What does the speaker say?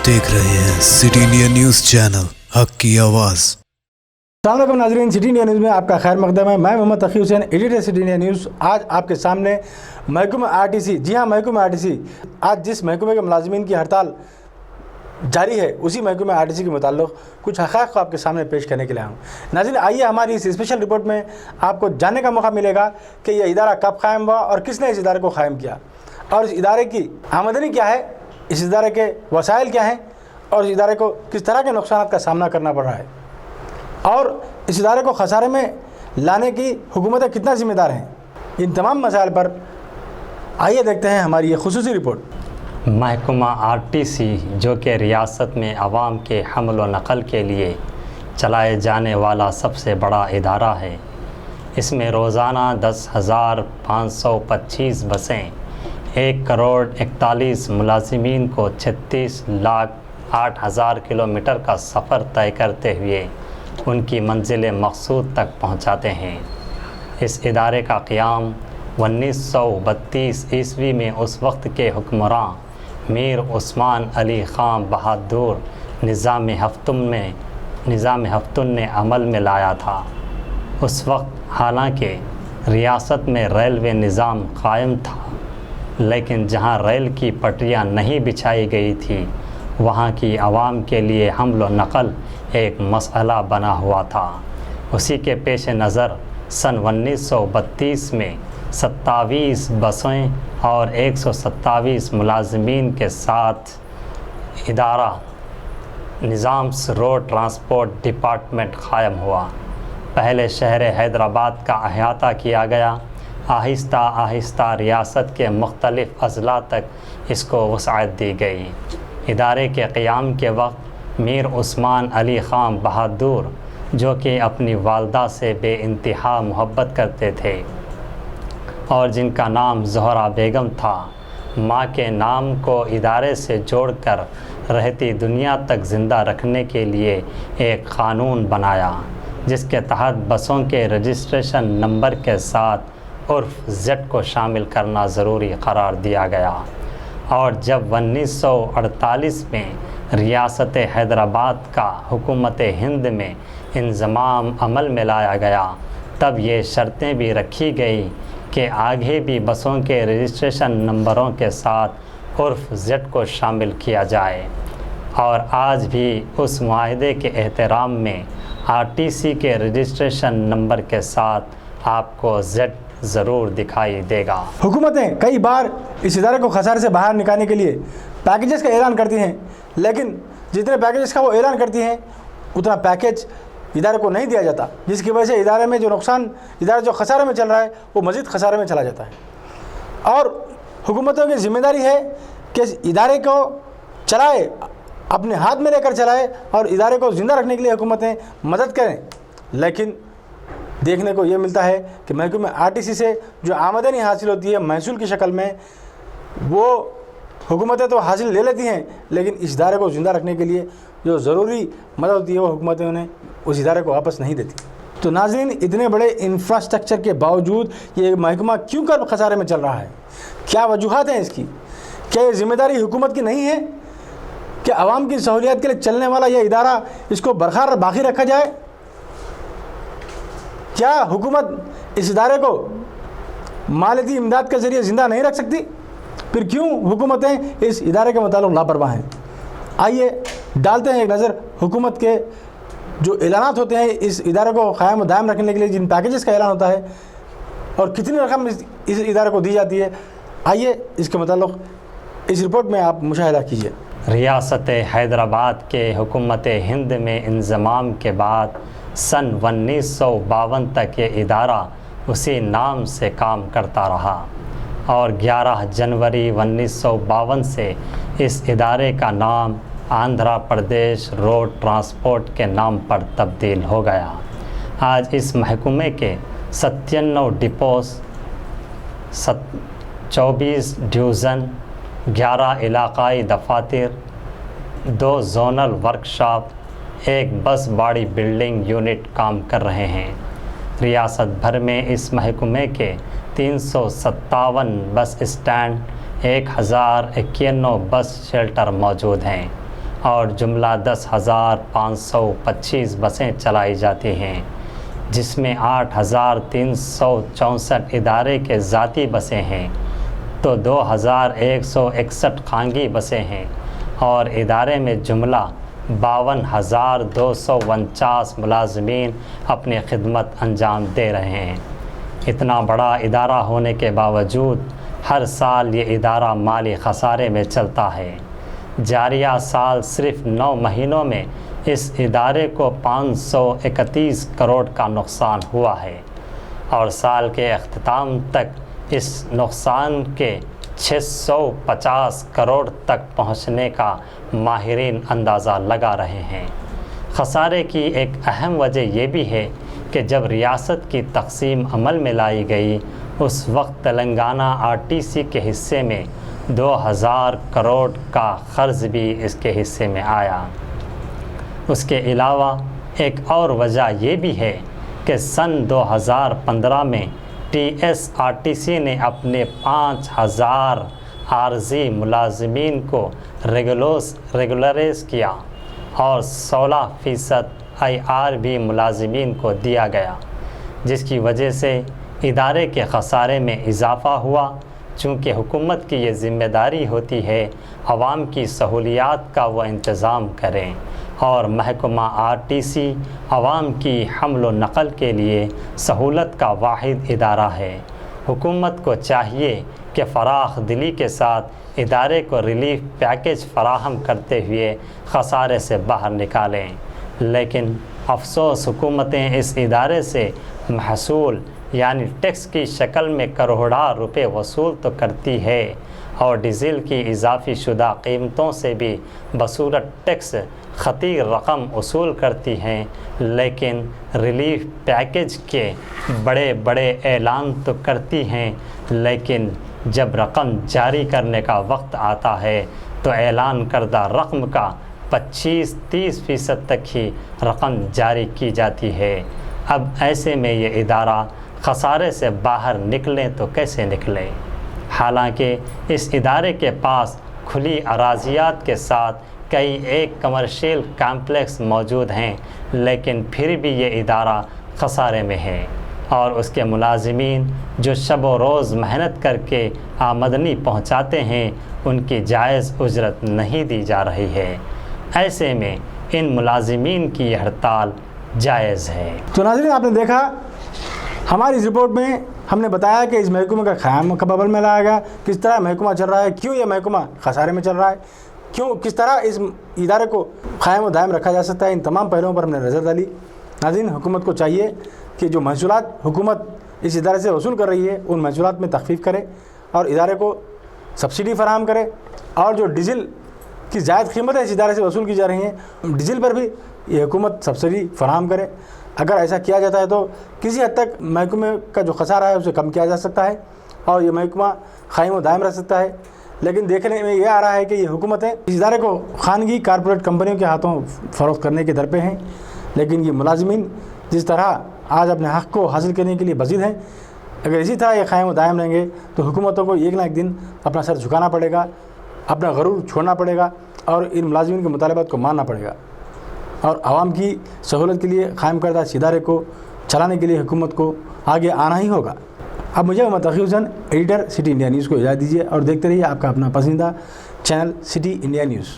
देख रहे हैं सिटी इंडिया न्यूज चैनल, हक की आवाज़। अस्सलाम वालेकुम नाज़रीन, सिटी इंडिया न्यूज़ में आपका खैर मकदम है। मैं Mohammad Taqi Hussain, editor city India news. आज आपके सामने महकमा आरटीसी, जी हाँ महकमा आरटीसी, आज जिस महकमे के मुलाजिमीन की हड़ताल जारी है उसी महकमे आरटीसी के मुताल्लिक़ कुछ हक़ाइक़ को आपके सामने पेश करने के लिए आया हूँ। नाज़रीन, आइए हमारी इस स्पेशल रिपोर्ट में आपको जानने का मौका मिलेगा कि यह इदारा कब कायम हुआ और किसने इस इदारे को कायम किया, और इस इदारे की आमदनी क्या है, इस इदारे के वसाइल क्या हैं, और इस इदारे को किस तरह के नुकसान का सामना करना पड़ रहा है, और इस इदारे को खसारे में लाने की हुकूमतें कितना ज़िम्मेदार हैं। इन तमाम मसाइल पर आइए देखते हैं हमारी ये खुसूसी रिपोर्ट। महकमा आरटीसी, जो कि रियासत में आवाम के हमल व नक़ल के लिए चलाए जाने वाला सबसे बड़ा इदारा है, इसमें रोज़ाना 10,525 बसें 1,41,00,000 मुलाजिमीन को 36,08,000 किलोमीटर का सफ़र तय करते हुए उनकी मंजिल मकसूद तक पहुंचाते हैं। इस इदारे का क़याम 1932 ईस्वी में उस वक्त के हुक्मरान मीर उस्मान अली ख़ान बहादुर निज़ाम हफ्तुन ने अमल में लाया था। उस वक्त हालांकि रियासत में रेलवे निज़ाम कायम था, लेकिन जहां रेल की पटरियां नहीं बिछाई गई थी वहां की आवाम के लिए हमल व नक़ल एक मसला बना हुआ था। उसी के पेश नज़र सन 1932 में 27 बसें और 127 मुलाजिमीन के साथ इदारा निज़ाम्स रोड ट्रांसपोर्ट डिपार्टमेंट कायम हुआ। पहले शहर हैदराबाद का अहाता किया गया। आहिस्ता आहिस्ता रियासत के मुख्तलिफ़ अज़ला तक इसको वसाअत दी गई। इदारे के क़याम के वक्त मीर उस्मान अली ख़ान बहादुर, जो कि अपनी वालदा से बेइंतहा मोहब्बत करते थे और जिनका नाम ज़ोहरा बेगम था, माँ के नाम को इदारे से जोड़कर रहती दुनिया तक ज़िंदा रखने के लिए एक क़ानून बनाया, जिसके तहत बसों के रजिस्ट्रेशन नंबर के साथ उर्फ़ जेड को शामिल करना ज़रूरी करार दिया गया। और जब 1948 में रियासत हैदराबाद का हुकूमत हिंद में इंज़माम अमल में लाया गया, तब ये शर्तें भी रखी गई कि आगे भी बसों के रजिस्ट्रेशन नंबरों के साथ उर्फ़ जेड को शामिल किया जाए। और आज भी उस मुआहदे के एहतराम में आरटीसी के रजिस्ट्रेशन नंबर के साथ आपको जेड ज़रूर दिखाई देगा। हुकूमतें कई बार इस इदारे को खसारे से बाहर निकालने के लिए पैकेजेस का ऐलान करती हैं, लेकिन जितने पैकेजेस का वो ऐलान करती हैं उतना पैकेज इदारे को नहीं दिया जाता, जिसकी वजह से इदारे में जो नुकसान, इदारा जो खसारे में चल रहा है वो मज़ीद खसारे में चला जाता है। और हुकूमतों की ज़िम्मेदारी है कि इस इदारे को चलाए, अपने हाथ में लेकर चलाए और इदारे को ज़िंदा रखने के लिए हुकूमतें मदद करें। लेकिन देखने को ये मिलता है कि महकमे आरटीसी से जो आमदनी हासिल होती है महसूल की शक्ल में, वो हुकूमतें तो हासिल ले लेती हैं, लेकिन इस इदारे को ज़िंदा रखने के लिए जो ज़रूरी मदद होती है वो हुकूमतें उन्हें उस इदारे को वापस नहीं देती। तो नाज़रीन, इतने बड़े इंफ्रास्ट्रक्चर के बावजूद ये महकमा क्यों कर खसारे में चल रहा है? क्या वजूहात हैं इसकी? क्या ये ज़िम्मेदारी हुकूमत की नहीं है कि आवाम की सहूलियत के लिए चलने वाला यह इदारा, इसको बरकरार बाकी रखा जाए? क्या हुकूमत इस इदारे को मालियाती इमदाद के ज़रिए ज़िंदा नहीं रख सकती? फिर क्यों हुकूमतें इस इदारे के मुताल्लिक़ लापरवाह हैं? आइए डालते हैं एक नज़र हुकूमत के जो ऐलानात होते हैं इस इदारे को क़ायम दायम रखने के लिए, जिन पैकेजेस का ऐलान होता है और कितनी रकम इस इदारे को दी जाती है। आइए इसके मुताल्लिक़ इस रिपोर्ट में आप मुशाहिदा कीजिए। रियासत हैदराबाद के हुकूमत हिंद में इंज़माम के बाद सन 1952 तक ये इदारा उसी नाम से काम करता रहा और 11 जनवरी 1952 से इस इदारे का नाम आंध्र प्रदेश रोड ट्रांसपोर्ट के नाम पर तब्दील हो गया। आज इस महकमे के 97 डिपोस, 24 डिवीज़न, 11 इलाकाई दफातर, 2 जोनल वर्कशॉप, एक बस बॉडी बिल्डिंग यूनिट काम कर रहे हैं। रियासत भर में इस महकमे के 357 बस स्टैंड, 1091 बस शेल्टर मौजूद हैं اور جملہ 10,525 بسیں چلائی جاتی ہیں، جس میں 8,364 ادارے کے ذاتی بسیں ہیں، تو 2,161 خانگی بسیں ہیں، اور ادارے میں جملہ 52,249 ملازمین اپنی خدمت انجام دے رہے ہیں۔ اتنا بڑا ادارہ ہونے کے باوجود ہر سال یہ ادارہ مالی خسارے میں چلتا ہے۔ جاریہ سال صرف 9 مہینوں میں اس ادارے کو 531 کروڑ کا نقصان ہوا ہے، اور سال کے اختتام تک اس نقصان کے 650 کروڑ تک پہنچنے کا ماہرین اندازہ لگا رہے ہیں۔ خسارے کی ایک اہم وجہ یہ بھی ہے کہ جب ریاست کی تقسیم عمل میں لائی گئی، اس وقت تلنگانہ RTC کے حصے میں 2,000 کروڑ کا قرض بھی اس کے حصے میں آیا۔ اس کے علاوہ ایک اور وجہ یہ بھی ہے کہ سن 2015 میں TSRTC نے اپنے 5,000 عارضی ملازمین کو ریگولرائز کیا اور 16% IRB ملازمین کو دیا گیا، جس کی وجہ سے ادارے کے خسارے میں اضافہ ہوا۔ چونکہ حکومت کی یہ ذمہ داری ہوتی ہے عوام کی سہولیات کا وہ انتظام کریں، اور محکمہ RTC عوام کی حمل و نقل کے لیے سہولت کا واحد ادارہ ہے۔ حکومت کو چاہیے کہ فراخ دلی کے ساتھ ادارے کو ریلیف پیکیج فراہم کرتے ہوئے خسارے سے باہر نکالیں، لیکن افسوس حکومتیں اس ادارے سے محصول یعنی ٹیکس کی شکل میں کروڑا روپے وصول تو کرتی ہے، اور ڈیزل کی اضافی شدہ قیمتوں سے بھی بصورت ٹیکس خطیر رقم وصول کرتی ہیں، لیکن ریلیف پیکیج کے بڑے بڑے اعلان تو کرتی ہیں، لیکن جب رقم جاری کرنے کا وقت آتا ہے تو اعلان کردہ رقم کا 25-30% تک ہی رقم جاری کی جاتی ہے۔ اب ایسے میں یہ ادارہ خسارے سے باہر نکلیں تو کیسے نکلے؟ حالانکہ اس ادارے کے پاس کھلی اراضیات کے ساتھ کئی ایک کمرشل کمپلیکس موجود ہیں، لیکن پھر بھی یہ ادارہ خسارے میں ہے، اور اس کے ملازمین جو شب و روز محنت کر کے آمدنی پہنچاتے ہیں ان کی جائز اجرت نہیں دی جا رہی ہے۔ ایسے میں ان ملازمین کی یہ ہڑتال جائز ہے۔ تو ناظرین، آپ نے دیکھا ہماری اس رپورٹ میں ہم نے بتایا کہ اس محکمے کا قیام کب عمل میں لایا گیا، کس طرح محکمہ چل رہا ہے، کیوں یہ محکمہ خسارے میں چل رہا ہے، کس طرح اس ادارے کو قائم و دائم رکھا جا سکتا ہے۔ ان تمام پہلوؤں پر ہم نے نظر ڈالی۔ ناظرین، حکومت کو چاہیے کہ جو محصولات حکومت اس ادارے سے وصول کر رہی ہے ان محصولات میں تخفیف کرے، اور ادارے کو سبسڈی فراہم کرے، اور جو ڈیزل کی زائد قیمتیں اس ادارے سے وصول کی جا رہی ہیں ڈیزل پر بھی یہ حکومت سبسڈی فراہم کرے۔ اگر ایسا کیا جاتا ہے تو کسی حد تک محکمے کا جو خسارہ ہے اسے کم کیا جا سکتا ہے، اور یہ محکمہ قائم و دائم رہ سکتا ہے۔ لیکن دیکھنے میں یہ آ رہا ہے کہ یہ حکومتیں اس ادارے کو خانگی کارپوریٹ کمپنیوں کے ہاتھوں فروخت کرنے کے در پہ ہیں، لیکن یہ ملازمین جس طرح آج اپنے حق کو حاصل کرنے کے لیے بزید ہیں، اگر اسی طرح یہ قائم و دائم رہیں گے تو حکومتوں کو ایک نہ ایک دن اپنا سر جھکانا پڑے گا، اپنا غرور چھوڑنا پڑے گا، اور ان ملازمین کے مطالبات کو ماننا پڑے گا، اور عوام کی سہولت کے لیے قائم کردہ اس ادارے کو چلانے کے لیے حکومت کو آگے آنا ہی ہوگا۔ اب مجھے محمد تقی حسین، ایڈیٹر سٹی انڈیا نیوز کو اجازت دیجیے، اور دیکھتے رہیے آپ کا اپنا پسندیدہ چینل سٹی انڈیا نیوز۔